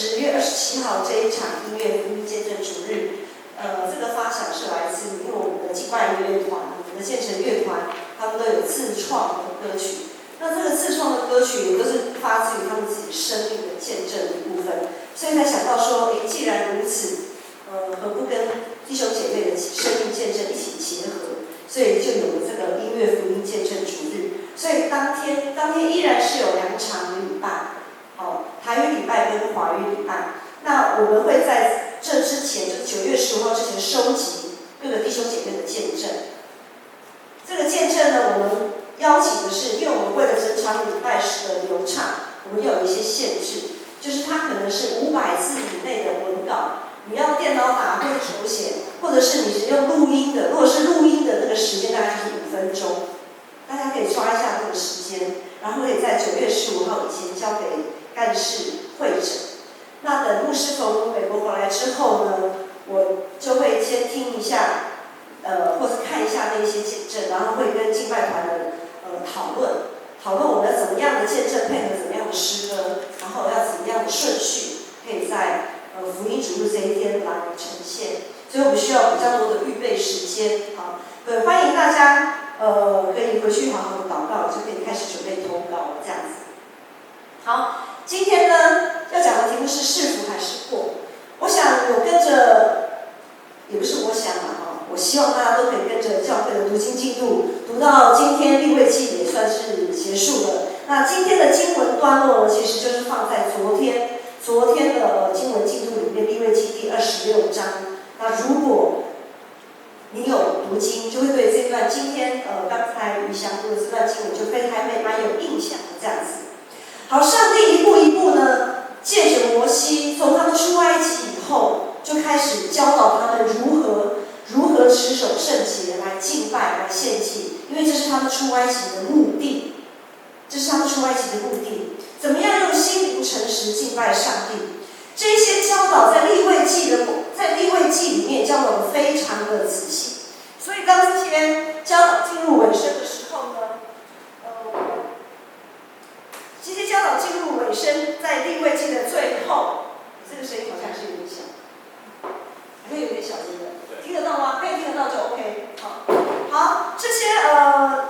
10月27号这一场音乐福音见证主日，这个发想是来自于我们的敬拜乐团，我们的建成乐团，他们都有自创的歌曲。那这个自创的歌曲也都是发自于他们自己生命的见证的一部分，所以才想到说，既然如此，何不跟弟兄姐妹的生命见证一起结合？所以就有了这个音乐福音见证主日。所以当天依然是有2场礼拜，台语礼拜跟华语礼拜。那我们会在这之前，就是9月15号之前收集各个弟兄姐妹的见证。这个见证呢，我们邀请的是，因为我们为了整场礼拜时的流畅，我们有一些限制，就是它可能是500字以内的文稿，你要电脑打或者手写，或者是你是用录音的。如果是录音的那个时间大概就是5分钟，大家可以抓一下这个时间，然后可以在9月15号以前交给干事会诊。那等牧师从美国回来之后呢，我就会先听一下，或者看一下那些见证，然后会跟敬拜团的讨论我们要怎么样的见证配合怎么样的诗歌，然后要怎么样的顺序，可以在福音主日这一天来呈现。所以我们需要比较多的预备时间。好，欢迎大家可以回去好好的祷告，就可以开始准备投稿了这样子。好，今天呢要讲的题目是是福还是祸。我想我跟着，也不是我想嘛，我希望大家都可以跟着教会的读经进度，读到今天利未记也算是结束了。那今天的经文段落呢，其实就是放在昨天的经文进度里面，利未记第26章。那如果你有读经，就会对这段今天刚才于翔读的这段经文就还蛮有印象的这样子。好，上帝一步一步呢，借着摩西从他们出埃及以后，就开始教导他们如何持守圣洁来敬拜来献祭，因为这是他们出埃及的目的，怎么样用心灵诚实敬拜上帝？这些教导在利未记里面教导的非常的仔细，所以当今天教导进入尾声的时候呢，这些教导进入尾声，在利未记的最后，这个声音好像是有点小，好像有点小，对不对？听得到吗？可以听得到就 OK。好，这些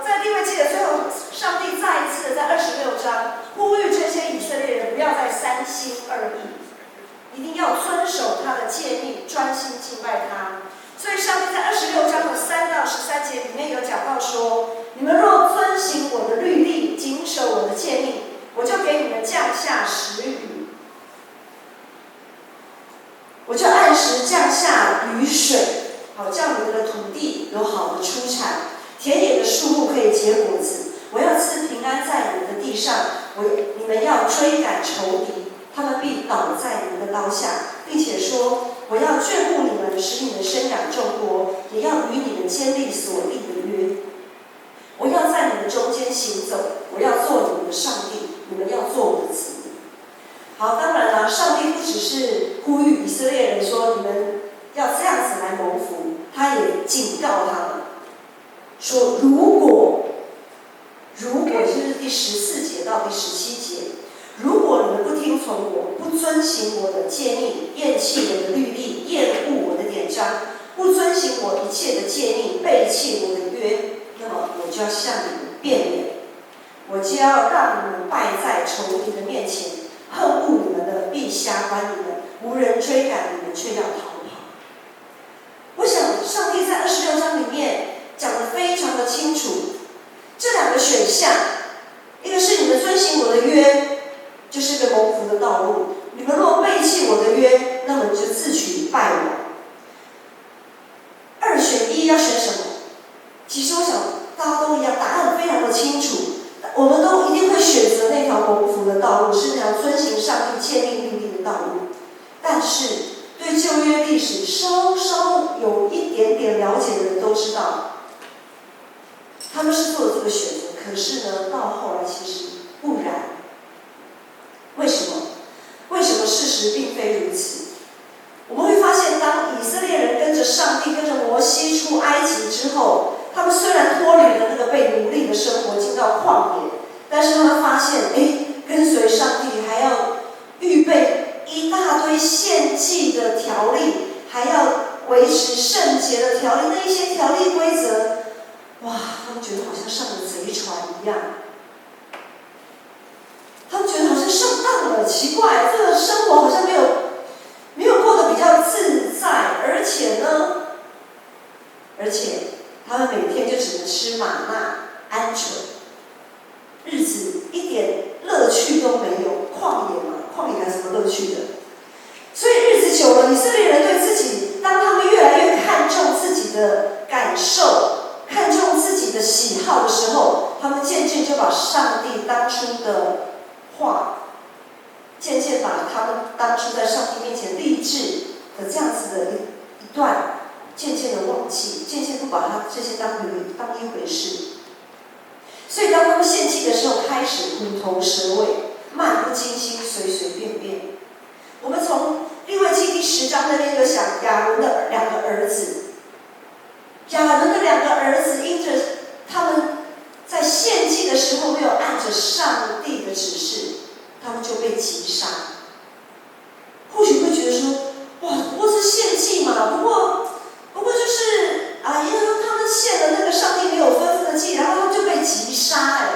在利未记的最后，上帝再一次的在26章呼吁这些以色列人不要再3心2意，一定要遵守他的诫命，专心敬拜他。所以上帝在26章的3到13节里面有讲到说，你们若遵行我的律例，谨守我的诫命，我就给你们降下时雨，我就按时降下雨水，好叫你们的土地有好的出产，田野的树木可以结果子。我要赐平安在你们的地上，你们要追赶仇敌，他们必倒在你们的刀下，并且说，我要眷顾你们，使你们生养众多，也要与你们坚立所立的约。我要在你们中间行走，我要做你们的上帝，你们要做我的子民。好，当然了，上帝不只是呼吁以色列人说你们要这样子来蒙福，他也警告他们说，如果就是第14节到第17节，如果你们不听从我，不遵行我的诫命，厌弃我的律例，厌恶我的典章，不遵行我一切的诫命，背弃我的约，那么我就要向你们变脸，我就要让你们败在仇敌的面前，恨恶你们的必辖管你们，无人追赶你们，却要逃跑。我想上帝在26章里面讲得非常的清楚，这2个选项，一个是你们遵行我的约，就是个蒙福的道路；你们若背弃我的约，那么你就自取败亡。2选1要选什么？其实我想大家都一样，答案非常的清楚。我们都一定会选择那条蒙福的道路，是那条遵行上帝诫命律例的道路。但是对旧约历史稍稍有一点点了解的人都知道，他们是做了这个选择，可是呢，到后来其实不然。为什么？为什么事实并非如此？我们会发现，当以色列人跟着上帝、跟着摩西出埃及之后，他们虽然脱离了那个被奴隶的生活，进到旷野，但是他们发现，跟随上帝还要预备一大祭的条例，还要维持圣洁的条例，那一些条例规则，哇，他们觉得好像上了贼船一样。他们觉得好像上当了，奇怪，这个生活好像没有过得比较自在，而且他们每天就只能吃玛纳、鹌鹑，日子一点乐趣都没有，旷野嘛，旷野还有什么乐趣的？所以日子久了，以色列人对自己，当他们越来越看重自己的感受，看重自己的喜好的时候，他们渐渐就把上帝当初的话，渐渐把他们当初在上帝面前立志的这样子的一段，渐渐的忘记，渐渐不把他这些当一回事。所以当他们献祭的时候，开始虎头蛇尾，漫不经心，随随便便。我们从利未记第10章那边有讲亚伦的2个儿子，亚伦的2个儿子因着他们在献祭的时候没有按着上帝的指示，他们就被击杀。或许会觉得说，哇，不过是献祭嘛，不过就是啊，因为他们献了那个上帝没有吩咐的祭，然后他们就被击杀，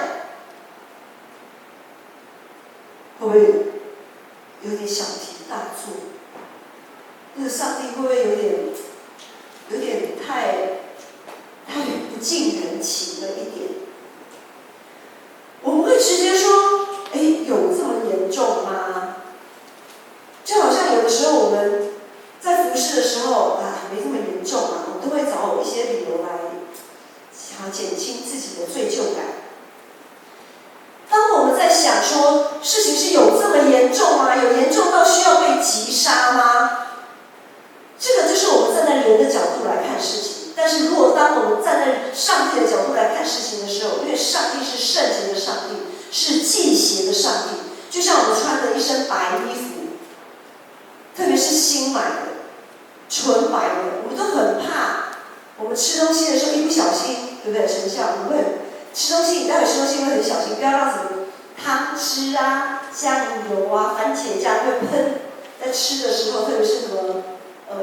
会不会有点小题大做？那个上帝会不会有点太不近人情了一点？我们会直接说，有这么严重吗？就好像有的时候我们在服侍的时候，没这么严重啊，我们都会找一些理由来想减轻自己的罪疚感。当我们在想说事情是有这么严重吗？有严重到需要被击杀吗？这个就是我们站在人的角度来看事情。但是如果当我们站在上帝的角度来看事情的时候，因为上帝是圣洁的上帝，是忌邪的上帝，就像我们穿的一身白衣服，特别是新买的纯白的，我们都很怕我们吃东西的时候一不小心，对不对？成效我们会吃东西，待会吃东西会很小心，不要让什么汤汁啊、酱油啊、番茄酱会喷在吃的时候，特别是什么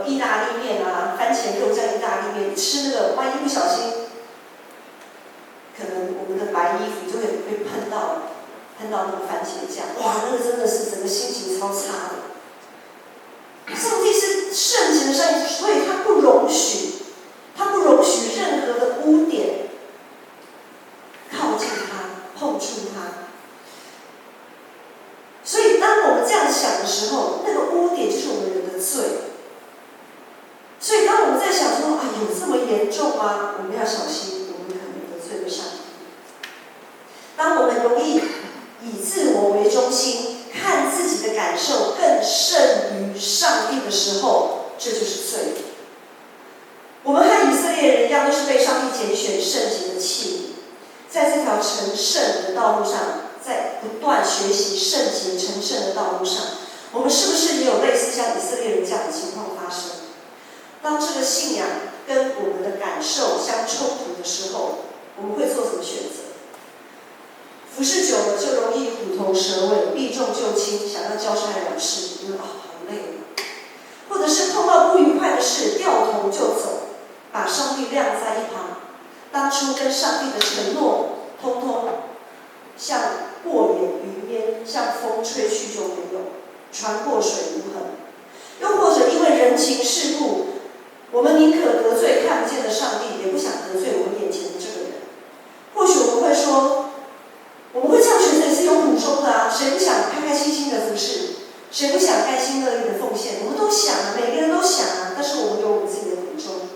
意大利面啊、番茄肉酱意大利面，吃那个万一不小心，可能我们的白衣服就会被喷到那个番茄酱，哇，那个真的是整个心情超差的。上帝是圣洁的上帝，所以他不容许任何的污点靠近他、碰触他。所以当我们这样想的时候，那个污点就是我们人的罪。所以当我们在想说，有这么严重吗？我们要小心，我们可能得罪了上帝。当我们容易以自我为中心，看自己的感受更胜于上帝的时候，这就是罪。我们和以色列人一样，都是被上帝拣选圣洁的器皿，在这条成圣的道路上，在不断学习圣洁成圣的道路上，我们是不是也有类似像以色列人这样的情况发生？当这个信仰跟我们的感受相冲突的时候，我们会做什么选择？服侍久了就容易虎头蛇尾，避重就轻，想要交差了事，因为好累了。或者是碰到不愉快的事，掉头就走，把上帝晾在一旁。当初跟上帝的承诺，通通像过眼云烟，像风吹去就没有，船过水无痕。又或者因为人情世故，我们宁可得罪看不见的上帝，也不想得罪我们眼前的这个人。或许我们会说，我们会这样选择也是有苦衷的啊，谁不想开开心心的服侍？谁不想甘心乐意的奉献？我们都想啊，每个人都想啊，但是我们有我们自己的苦衷。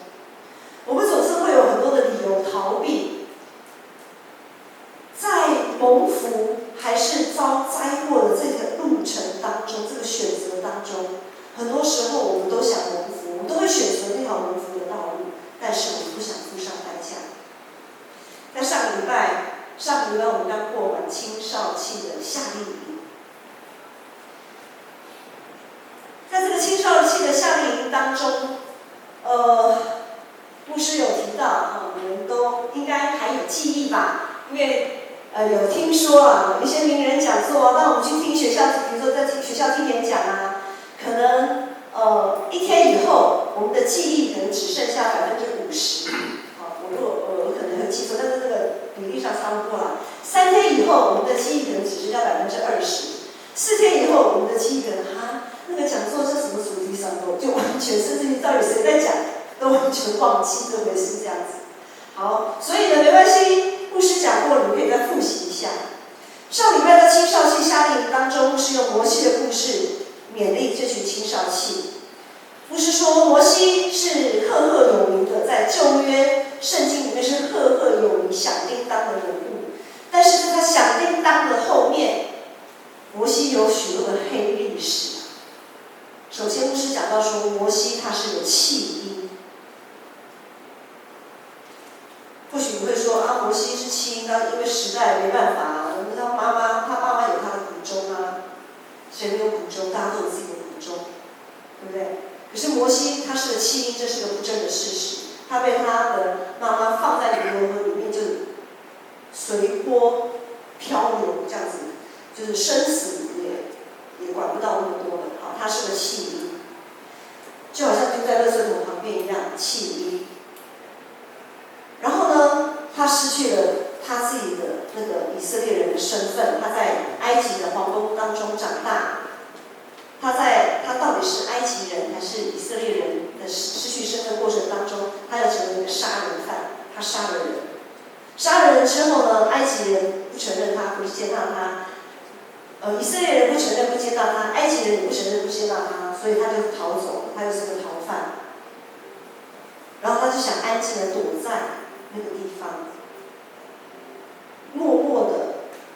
我们总是会有很多的理由逃避，在蒙福还是遭灾祸的这个路程当中，这个选择当中，很多时候我们都想蒙福，我们都会选择那条蒙福的道路，但是我们不想付上代价。在上个礼拜我们刚过完青少期的夏令营，在这个青少期的夏令营当中，牧师有提到，你们都应该还有记忆吧？因为有听说有一些名人讲座，当我们去听学校，比如说在学校听演讲啊，可能一天以后，我们的记忆可能只剩下50%。好，我可能会记错，但是这个比例上差不多啦。3天以后，我们的记忆可能只剩下20%。4天以后，我们的记忆可能那个讲座是什么主题上头，就完全甚至于到底谁在讲，都完全忘记这回事这样子。好，所以呢没关系，牧师讲过，你可以再复习一下。上礼拜的青少期夏令营当中，牧师用摩西的故事勉励这群青少期。牧师说，摩西是赫赫有名的，在旧约圣经里面是赫赫有名、响叮当的人物。但是在他响叮当的后面，摩西有许多的黑历史。首先，牧师讲到说，摩西他是个弃婴。或许你会说摩西是弃婴，因为时代没办法，他爸妈有他的苦衷啊，谁没有苦衷？大家都有自己的苦衷，对不对？可是摩西他是个弃婴，这是个不争的事实。他被他的妈妈放在尼罗河里面，就随波漂流，这样子，就是生死也管不到那么多了。好，他是个弃婴，就好像丢在垃圾桶旁边一样，弃婴。然后呢，他失去了他自己的那个以色列人的身份，他在埃及的皇宫当中长大。他到底是埃及人还是以色列人的失去身份过程当中，他要成为一个杀人犯，他杀了人。杀了人之后呢，埃及人不承认他，不接纳他，以色列人不承认不接纳他，埃及人也不承认不接纳他，所以他就逃走，他就是个逃犯。然后他就想安静的躲在那个地方，默默的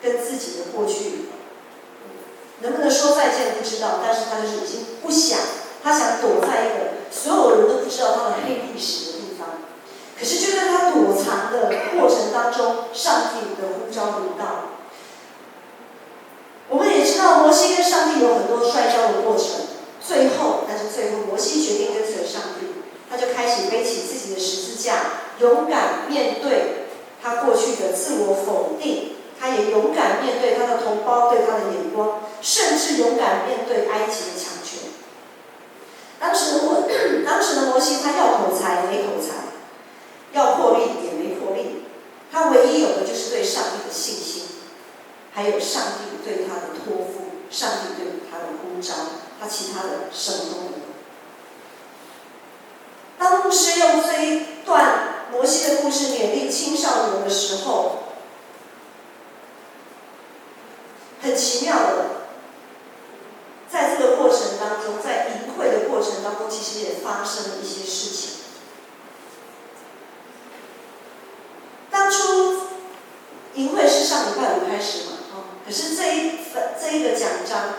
跟自己的过去，能不能说再见不知道，但是他就是已经不想，他想躲在一个所有人都不知道他的黑历史的地方。可是就在他躲藏的过程当中，上帝的呼召临到。我们也知道摩西跟上帝有很多摔跤的过程，最后摩西决定跟随上帝，他就开始背起自己的十字架，勇敢面对他过去的自我否定，他也勇敢面对他的同胞对他的眼光，甚至勇敢面对埃及的强权。当时的摩西，他要口才没口才，要魄力也没魄力，他唯一有的就是对上帝的信心，还有上帝对他的托付，上帝对他的呼召，他其他的什么都没有。当牧师用这一段摩西的故事勉励青少年的时候，很奇妙的，在这个过程当中，在营会的过程当中，其实也发生了一些事情。当初营会是上礼拜5开始嘛，可是这一个奖章，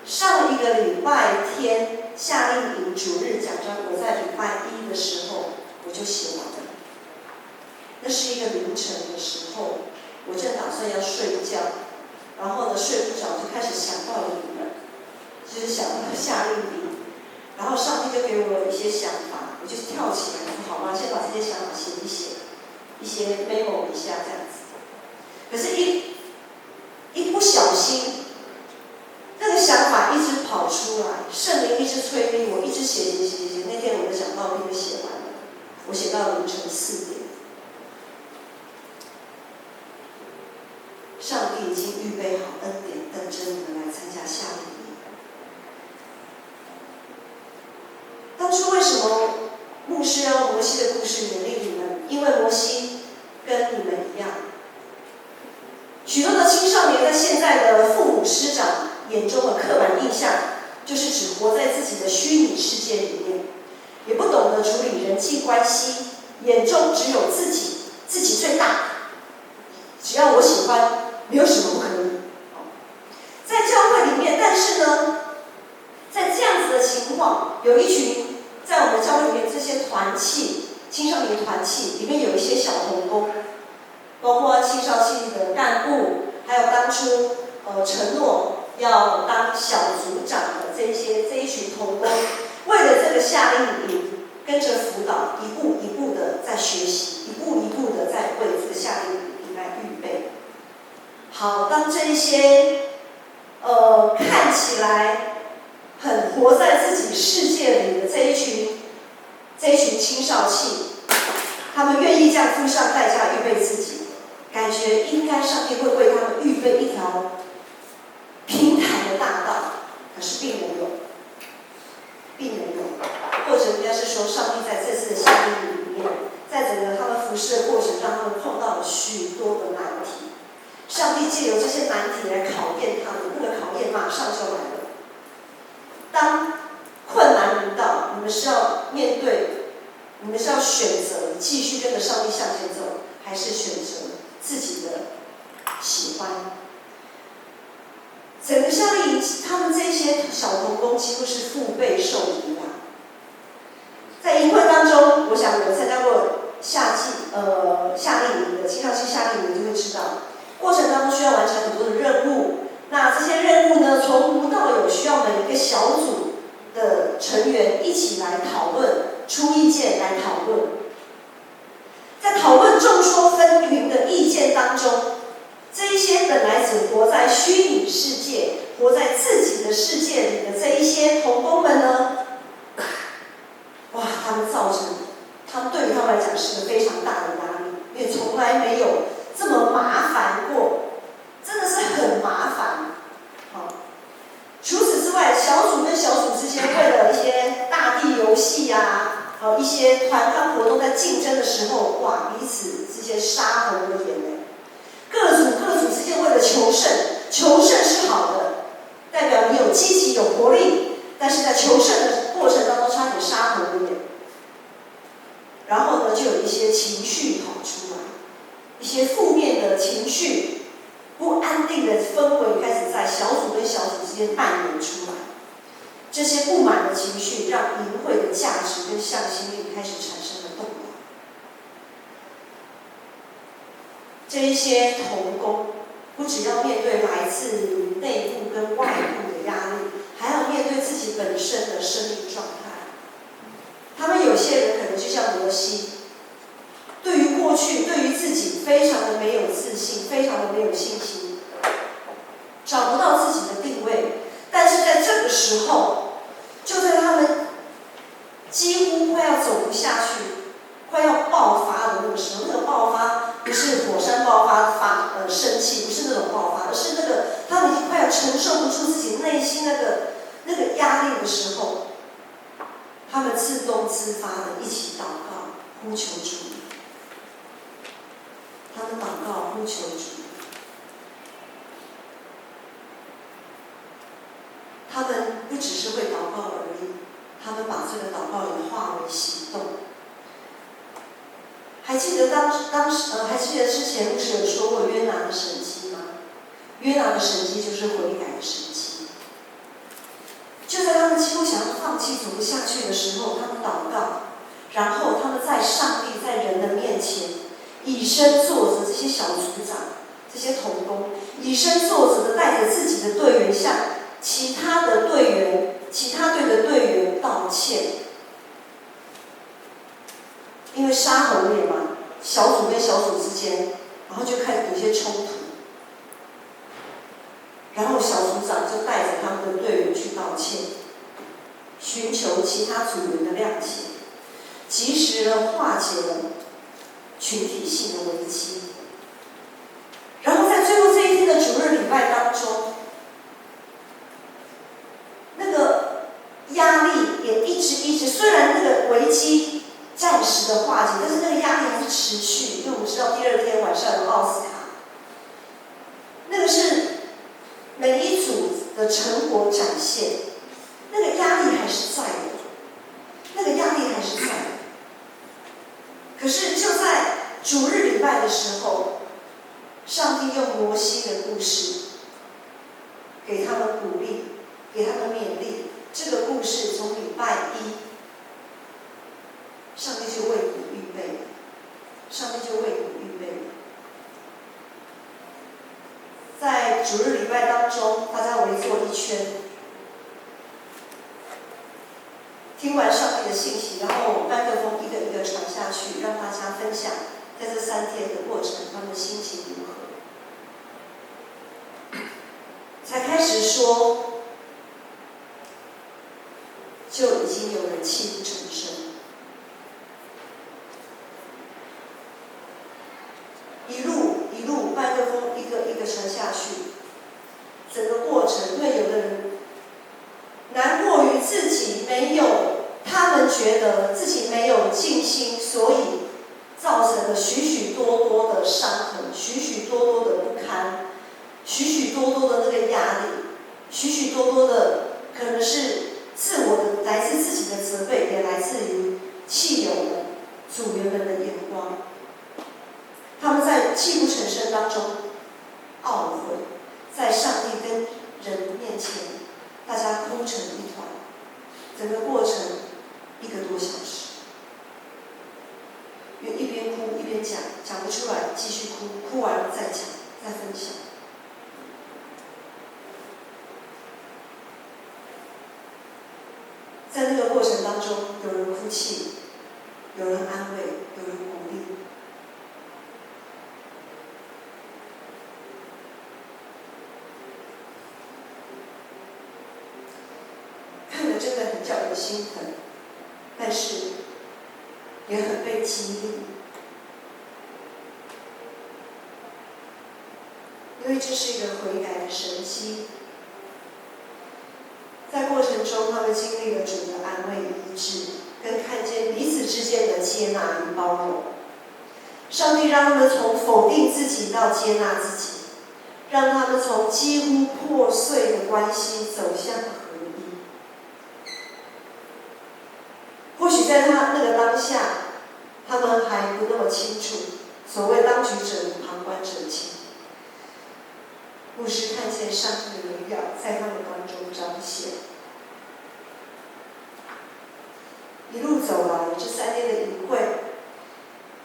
上一个礼拜天夏令营主日奖章，我在礼拜1的时候我就写完了。那是一个凌晨的时候，我正打算要睡觉，然后呢睡不着，就开始想到了你们，就是想到夏令营，然后上帝就给我一些想法，我就跳起来说好吧，先把这些想法写一写，一些 memo 一下这样子。可是一不小心，那个想法一直跑出来，圣灵一直催逼我，一直写。那天我的讲道片就写完了，我写到凌晨4点。上帝已经预备好恩典，等着你们来参加夏令营。当初为什么牧师要用摩西的故事勉励你们？因为摩西跟你们一样，许多的青少年在现在的父母师长眼中的刻板印象，就是只活在自己的虚拟世界里面，也不懂得处理人际关系，眼中只有自己，自己最大，只要我喜欢，没有什么不可以。在教会里面，但是呢，在这样子的情况，有一群在我们教会里面这些团契，青少年团契里面有一些小同工，包括青少期的干部，还有当初承诺要当小组长的这一群同工，为了这个夏令营，跟着辅导，一步一步的在学习，一步一步的在为这个夏令营来预备。好，当这一些看起来很活在自己世界里的这一群青少气，他们愿意这样付上代价预备自己，感觉应该上帝会为他们预备一条平坦的大道，可是并没有，或者应该是说，上帝在这次的洗礼里面，在整个他们服侍的过程，让他们碰到了许多的难题。上帝借由这些难题来考验他们，那个考验马上就来了。当困难临到，你们是要面对，你们是要选择继续跟着上帝向前走，还是选择自己的喜欢？整个夏令营，他们这些小童工几乎是腹背受敌啊。在营会当中，我想有参加过夏令营的青少期夏令营，就会知道，过程当中需要完成很多的任务。那这些任务呢，从无到有，需要每一个小组的成员一起来讨论，出意见来讨论。在讨论众说纷纭的意见当中，这一些本来只活在虚拟世界、活在自己的世界里的这一些同工们呢，哇，他们对于他们来讲是个非常大的压力，因为从来没有这么麻烦过，真的是很麻烦。好，除此之外，小组跟小组之间为了一些大地游戏啊，一些团康活动在竞争的时候，哇，彼此之间杀红了眼泪。各组之间为了求胜是好的，代表你有积极有活力，但是在求胜的过程当中差点杀红了眼。然后呢，就有一些情绪跑出来，一些负面的情绪、不安定的氛围开始在小组跟小组之间蔓延出来。这些不满的情绪让营会的价值跟向心力开始产生了动摇。这一些同工不只要面对来自内部跟外部的压力，还要面对自己本身的生命状态。他们有些人可能就像摩西，对于过去，对于自己非常的没有自信，非常的没有信心，找不到自己的定位。但是在这个时候，就在他们几乎快要走不下去、快要爆发的那个时候，那个爆发不是火山爆发生气，不是那种爆发，而是那个他们已经快要承受不住自己内心那个压力的时候，他们自动自发的一起祷告，呼求主。他们祷告呼求主。他们不只是会祷告而已，他们把这个祷告也化为行动。还记得还记得之前牧师有说过约拿的神迹吗？约拿的神迹就是悔改的神迹。就在他们几乎想要放弃走不下去的时候，他们祷告，然后他们在上帝在人的面前以身作则，这些小组长、这些同工以身作则的带着自己的队员向其他队的队员道歉。因为杀红脸嘛，小组跟小组之间，然后就开始有一些冲突，然后小组长就带着他们的队员去道歉，寻求其他组员的谅解，及时的化解了群体性的危机。然后在最后这一天的主日礼拜当中，那个压力也一直，虽然那个危机暂时的化解，但是那个压力还是持续，因为我们知道第二天晚上有奥斯卡，那个是每一组的成果展现，那个压力还是在的，可是就在主日礼拜的时候，上帝用摩西的故事给他们鼓励，给他们勉励。这个故事从礼拜一，上帝就为你预备了，在主日礼拜当中，大家围坐一圈，听完上帝的信息，然后麦克风一个一个传下去，让大家分享在这3天的过程，他们的心情如何。才开始说，许许多多的那个压力，许许多多的可能是自我的来自自己的责备，也来自于亲友们、组员们的眼光。他们在泣不成声当中懊悔，在上帝跟人面前，大家哭成一团，整个过程1个多小时。一边哭一边讲，讲不出来继续哭，哭完了再讲，再分享。在那个过程当中，有人哭泣，有人安慰，有人鼓励。看了真的很叫人心疼，但是也很被激励，因为这是一个悔改的神迹。在过程中，他们经历了主的安慰医治，跟看见彼此之间的接纳与包容。上帝让他们从否定自己到接纳自己，让他们从几乎破碎的关系走向合一。或许在他那个当下，他们还不那么清楚所谓当局者与旁观者清。牧师看见上帝的荣耀在他们当中彰显。一路走来，这3天的营会，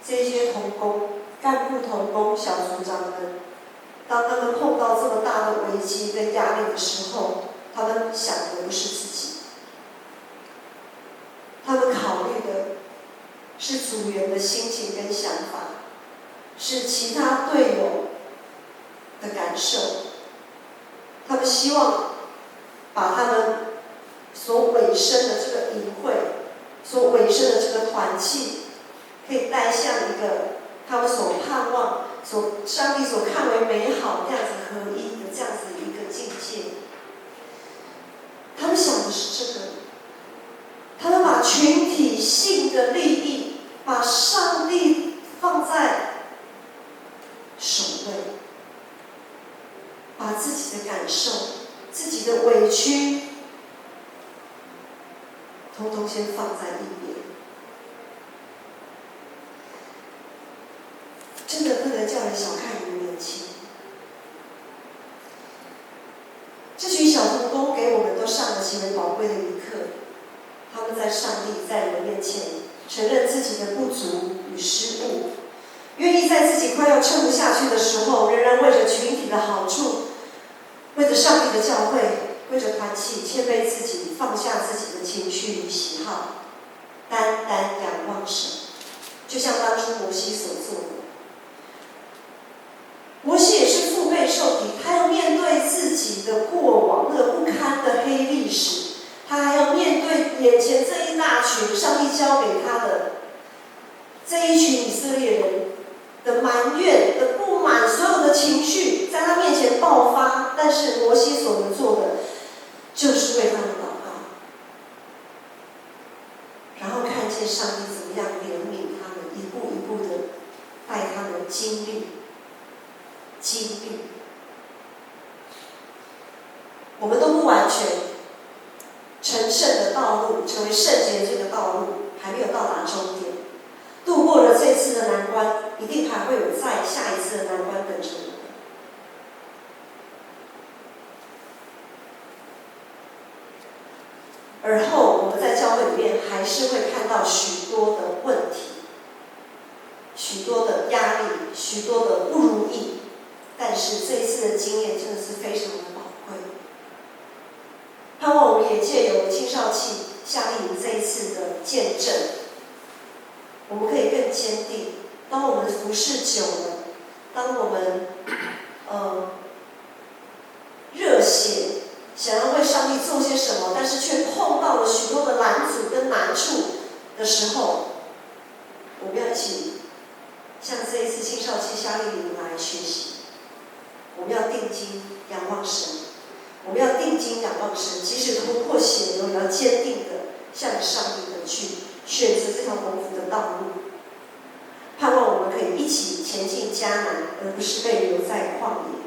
这些同工、干部同工、小组长们，当他们碰到这么大的危机跟压力的时候，他们想的不是自己，他们考虑的是组员的心情跟想法，是其他队友的感受。他们希望把他们所委身的这个营会，所委身的这个团契，可以带向一个他们所盼望、上帝所看为美好、这样子合一的这样子的一个境界。他们想的是这个，他们把群体性的利益，把上帝放在首位，把自己的感受、自己的委屈，通通先放在一边。真的不能叫人小看你的年轻。这群小同工给我们都上了极为宝贵的一课。他们在上帝、在人面前承认自己的不足与失误，愿意在自己快要撑不下去的时候，仍然为着群体的好处，为着上帝的教会，为着团契，谦卑自己，放下自己的情绪与喜好，单单仰望神，就像当初摩西所做的。摩西也是腹背受敌，他要面对自己的过往那个不堪的黑历史，他还要面对眼前这一大群上帝交给他的这一群以色列人的埋怨、的不满，所有的情绪在他面前爆发。但是摩西所能做的，就是为他们祷告，然后看见上帝怎么样怜悯他们，一步一步的带他们经历。我们都不完全，成圣的道路，成为圣洁的这个道路还没有到达终点。度过了这次的难关，一定还会有再下一次的难关等着我们。而后我们在教会里面还是会看到许多的问题，许多的压力，许多的不如意。但是这一次的经验真的是非常的宝贵。盼望我们也借由青少期夏令营这一次的见证，我们可以更坚定。当我们服侍久了，当我们热血想要为上帝做些什么，但是却碰到了许多的拦阻跟难处的时候，我们要一起像这一次青少期夏令营来学习。我们要定睛仰望神，我们要定睛仰望神，即使突破险流，也要坚定的向上帝的去选择这条蒙福的道路。盼望我们可以一起前进迦南，而不是被留在旷野。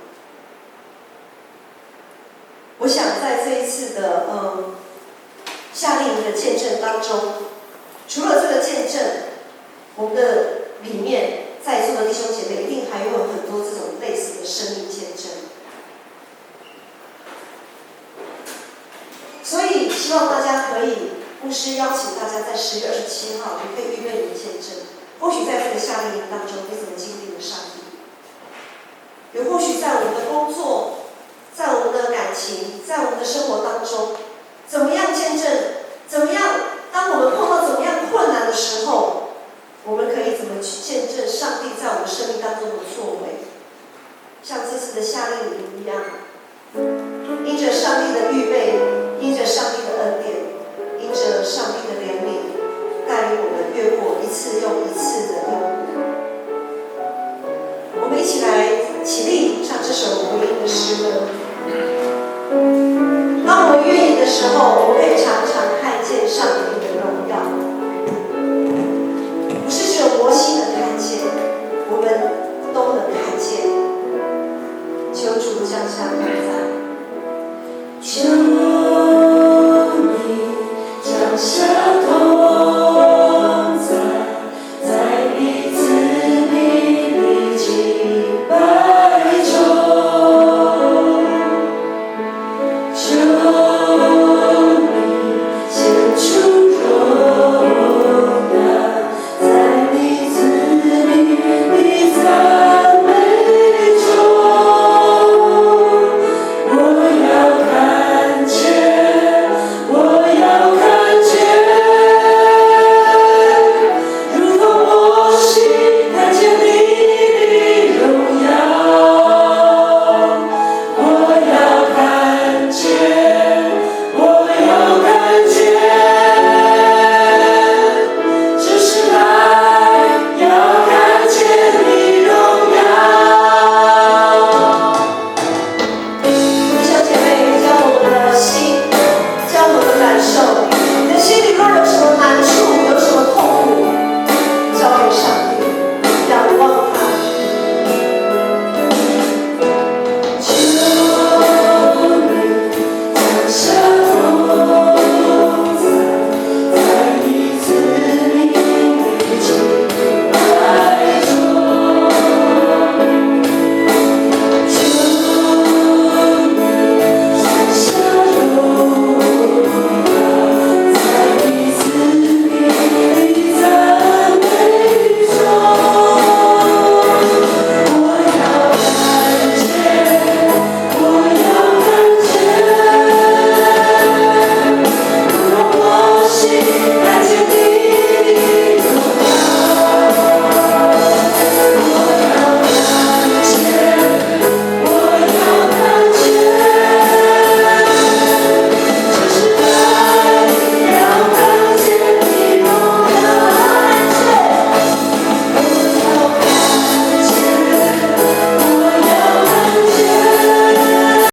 个夏令营的见证当中，除了这个见证，我们的里面在座的弟兄姐妹一定还有很多这种类似的生命见证。所以希望大家可以，牧师邀请大家在10月27号，你可以预备你的见证。或许在这个夏令营当中，你怎么经历了上帝？也或许在我们的工作，在我们的感情，在我们的生活当中，怎么样见证？怎么样？当我们碰到怎么样困难的时候，我们可以怎么去见证上帝在我们生命当中的作为？像这次的夏令营一样，因着上帝的预备，因着上帝的恩典，因着上帝的怜悯，带领我们越过一次又一次的幽谷。我们一起来起立唱这首福音的诗歌。当我们愿意的时候，我们可以常常看见上帝的荣耀，不是只有摩西能看见，我们都能看见。求主降下恩赐。